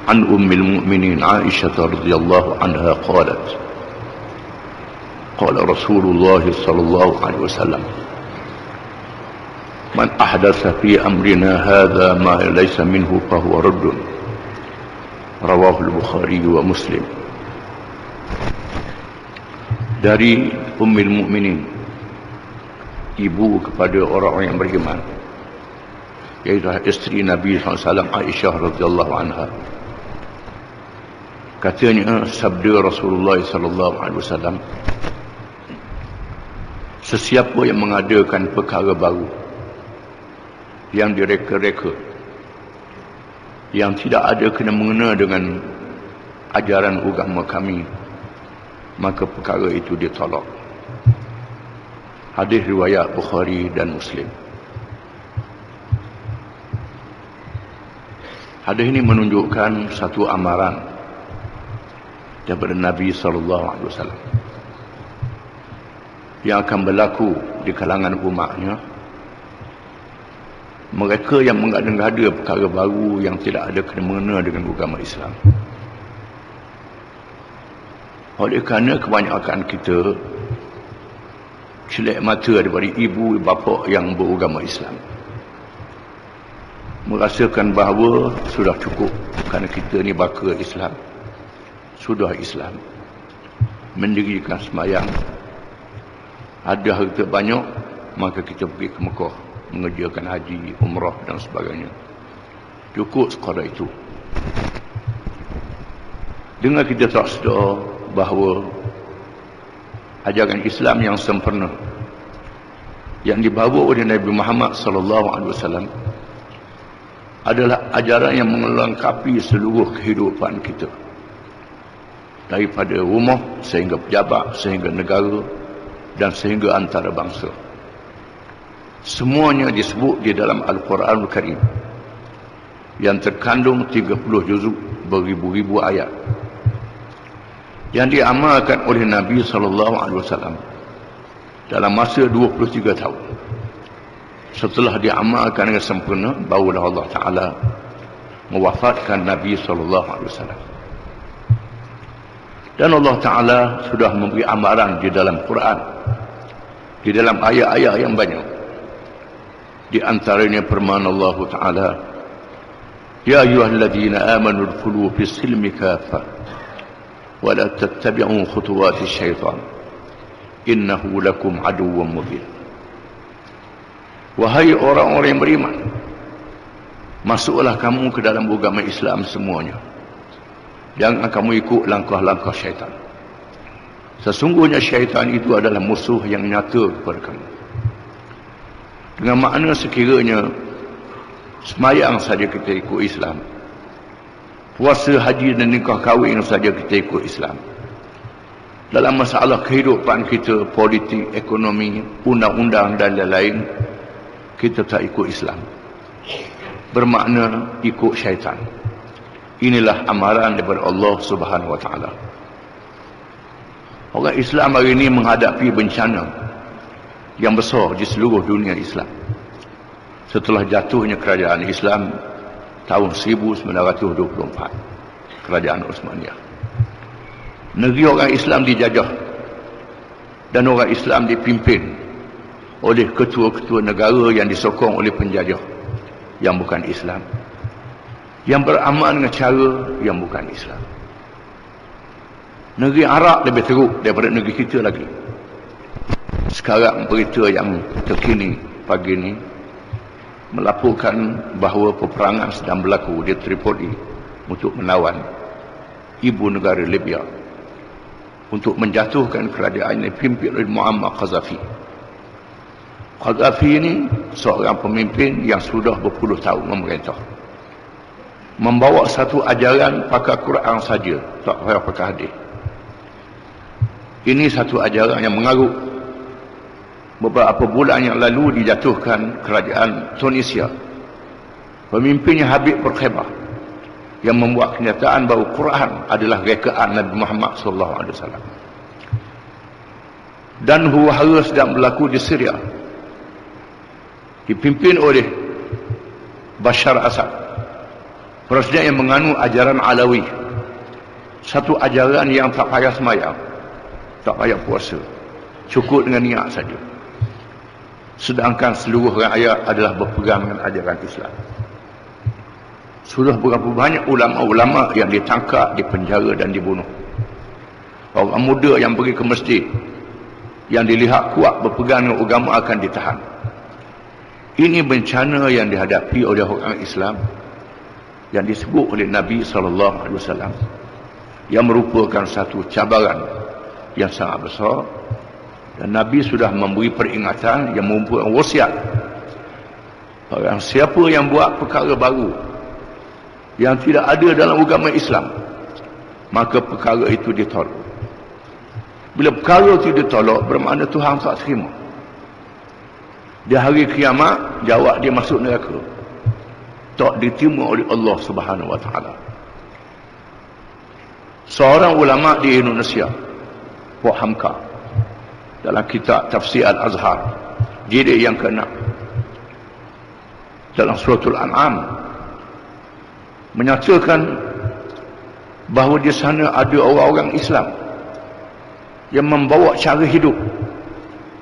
عن أم المؤمنين عائشة رضي الله عنها قالت قال رسول الله صلى الله عليه وسلم من أحدث في أمرنا هذا ما ليس منه فهو رد رواه البخاري ومسلم. Dari Ummul Mukminin, ibu kepada orang-orang yang beriman, iaitu isteri Nabi SAW Aisyah radhiyallahu anha, katanya sabda Rasulullah SAW, sesiapa yang mengadakan perkara baru yang direka-reka, yang tidak ada kena-mengena dengan ajaran agama kami, maka perkara itu ditolak. Hadis riwayat Bukhari dan Muslim. Hadis ini menunjukkan satu amaran daripada Nabi SAW yang akan berlaku di kalangan umatnya. Mereka yang mengada-ngada perkara baru yang tidak ada kena-mengena dengan agama Islam. Oleh kerana kebanyakan kita celak mata daripada ibu bapa yang beragama Islam, merasakan bahawa sudah cukup kerana kita ni baka Islam, sudah Islam, mendirikan sembahyang, ada harta banyak, maka kita pergi ke Mekah mengerjakan haji, umrah dan sebagainya. Cukup sekadar itu. Dengan kita tak sedar bahawa ajaran Islam yang sempurna yang dibawa oleh Nabi Muhammad SAW adalah ajaran yang melengkapi seluruh kehidupan kita, daripada rumah sehingga pejabat, sehingga negara dan sehingga antara bangsa. Semuanya disebut di dalam Al-Quranul Karim yang terkandung 30 juzuk beribu-ribu ayat yang diamalkan oleh Nabi SAW dalam masa 23 tahun. Setelah diamalkan dengan sempurna, barulah Allah Ta'ala mewafatkan Nabi SAW. Dan Allah Ta'ala sudah memberi amaran di dalam Quran, di dalam ayat-ayat yang banyak. Di antaranya firman Allah Ta'ala, Ya ayyuhalladzina amanu udkhulu fis silmi kaffah ولا تتبعوا خطوات الشيطان إنه لكم عدو مبين. Wahai orang-orang yang beriman, masuklah kamu ke dalam agama Islam semuanya. Jangan kamu ikut langkah-langkah syaitan. Sesungguhnya syaitan itu adalah musuh yang nyata kepada kamu. Dengan makna sekiranya sembahyang saja kita ikut Islam, puasa, haji dan nikah kahwin saja kita ikut Islam, dalam masalah kehidupan kita, politik, ekonomi, undang-undang dan lain-lain, kita tak ikut Islam, bermakna ikut syaitan. Inilah amaran daripada Allah Subhanahu Wa Taala. Orang Islam hari ini menghadapi bencana yang besar di seluruh dunia Islam setelah jatuhnya kerajaan Islam tahun 1924, kerajaan Osmaniyah. Negeri orang Islam dijajah dan orang Islam dipimpin oleh ketua-ketua negara yang disokong oleh penjajah yang bukan Islam, yang beramal dengan cara yang bukan Islam. Negeri Arab lebih teruk daripada negeri kita lagi. Sekarang berita yang terkini pagi ini melaporkan bahawa peperangan sedang berlaku di Tripoli untuk menawan ibu negara Libya, untuk menjatuhkan kerajaan yang dipimpin oleh Muammar Gaddafi. Gaddafi ini seorang pemimpin yang sudah berpuluh tahun memerintah, membawa satu ajaran pakai Quran saja, tak payah pakai hadis. Ini satu ajaran yang mengarut. Beberapa bulan yang lalu dijatuhkan kerajaan Tunisia. Pemimpinnya Habib Bourguiba yang membuat kenyataan bahawa Quran adalah rekaan Nabi Muhammad SAW. Dan huru-hara sedang berlaku di Syria, dipimpin oleh Bashar Assad Presiden yang menganut ajaran Alawi, satu ajaran yang tak payah semayang, tak payah puasa, cukup dengan niat saja. Sedangkan seluruh rakyat adalah berpegang dengan ajaran Islam. Sudah berapa banyak ulama-ulama yang ditangkap, dipenjara dan dibunuh. Orang muda yang pergi ke masjid, yang dilihat kuat berpegang dengan agama akan ditahan. Ini bencana yang dihadapi oleh orang Islam yang disebut oleh Nabi SAW, yang merupakan satu cabaran yang sangat besar. Dan Nabi sudah memberi peringatan yang merupakan wasiat. Orang siapa yang buat perkara baru yang tidak ada dalam agama Islam, maka perkara itu ditolak. Bila perkara itu ditolak, bermakna Tuhan tak terima. Di hari kiamat, jawab dia masuk neraka, tak diterima oleh Allah Subhanahu Wa Taala. Seorang ulama di Indonesia, Pak Hamka, dalam kitab Tafsir Al-Azhar jilid yang ke-6, dalam suratul An'am, menyatakan bahawa di sana ada orang-orang Islam yang membawa cara hidup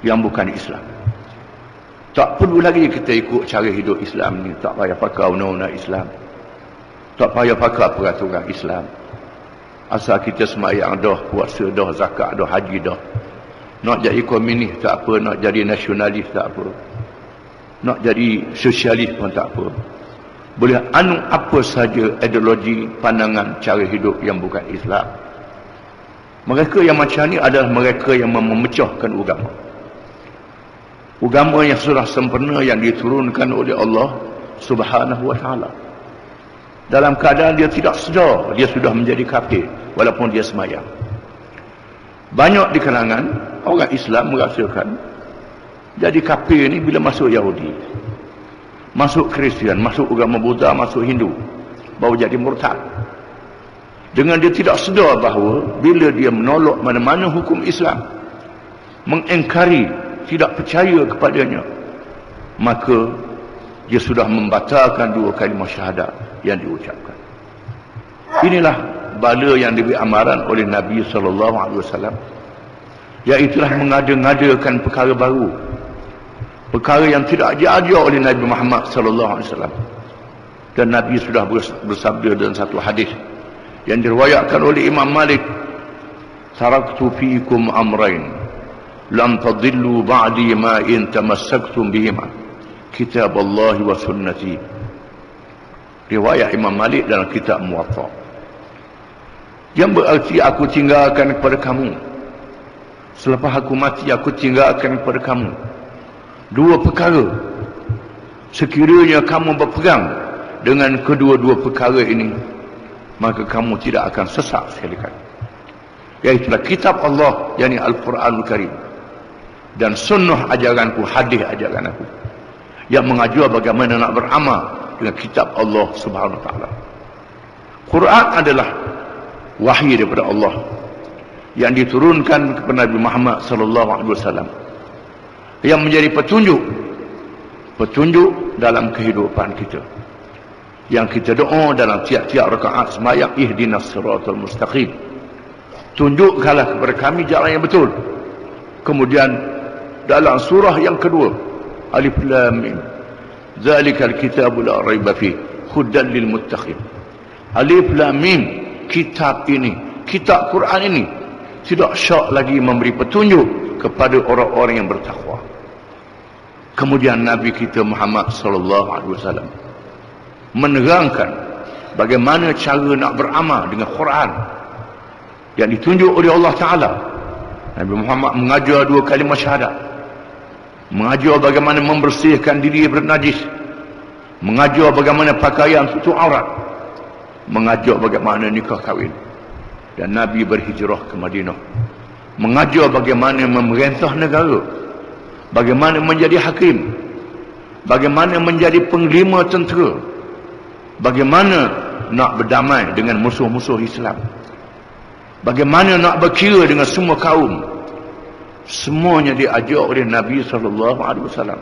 yang bukan Islam. Tak perlu lagi kita ikut cara hidup Islam ni, tak payah pakai undang-undang Islam, tak payah pakai peraturan Islam. Asal kita semayang dah, puasa dah, zakat dah, haji dah. Nak jadi komunis tak apa, nak jadi nasionalis tak apa, nak jadi sosialis pun tak apa. Boleh anut apa saja ideologi, pandangan, cara hidup yang bukan Islam. Mereka yang macam ni adalah mereka yang memecahkan agama. Agama yang sudah sempurna, yang diturunkan oleh Allah Subhanahu Wa Taala. Dalam keadaan dia tidak sedar, dia sudah menjadi kafir walaupun dia semayang. Banyak di kalangan orang Islam merasakan jadi kafir ni bila masuk Yahudi, masuk Kristian, masuk agama Buddha, masuk Hindu, baru jadi murtad. Dengan dia tidak sedar bahawa bila dia menolak mana-mana hukum Islam, mengingkari, tidak percaya kepadanya, maka dia sudah membatalkan dua kalimah syahadat yang diucapkan. Inilah bala yang diberi amaran oleh Nabi SAW, iaitulah mengada-ngadakan perkara baru, perkara yang tidak diajar oleh Nabi Muhammad SAW. Dan Nabi sudah bersabda dalam satu hadis yang diriwayatkan oleh Imam Malik, taraktu fiikum amrain lam tadillu ba'di ma in tamassaktum bihima, kitab Allah wa sunnati. Riwayat Imam Malik dalam kitab Muwatta. Yang berarti aku tinggalkan kepada kamu, selepas aku mati aku tinggalkan kepada kamu dua perkara. Sekiranya kamu berpegang dengan kedua-dua perkara ini, maka kamu tidak akan sesat sekali-kali. Iaitulah kitab Allah, yakni Al-Quranul Karim, dan sunnah ajaranku, hadis ajaran aku, yang mengajar bagaimana nak beramal dengan kitab Allah Subhanahu Wa Taala. Quran adalah wahyu daripada Allah yang diturunkan kepada Nabi Muhammad SAW, yang menjadi petunjuk dalam kehidupan kita, yang kita doa dalam tiap-tiap rakaat sembahyang, ihdinas siratal mustaqim, tunjukkanlah kepada kami jalan yang betul. Kemudian dalam surah yang kedua, Alif Lam Mim, zalikal kitabu la raiba fihi hudan lil muttaqin. Alif Lam Mim, kitab ini, kitab Quran ini tidak syak lagi memberi petunjuk kepada orang-orang yang bertakwa. Kemudian Nabi kita Muhammad SAW menerangkan bagaimana cara nak beramal dengan Quran yang ditunjuk oleh Allah Ta'ala. Nabi Muhammad mengajar dua kalimah syahadat, mengajar bagaimana membersihkan diri daripada najis, mengajar bagaimana pakaian tutup aurat, mengajar bagaimana nikah kahwin. Dan Nabi berhijrah ke Madinah, mengajar bagaimana memerintah negara, bagaimana menjadi hakim, bagaimana menjadi panglima tentera, bagaimana nak berdamai dengan musuh-musuh Islam, bagaimana nak berkira dengan semua kaum. Semuanya diajar oleh Nabi SAW.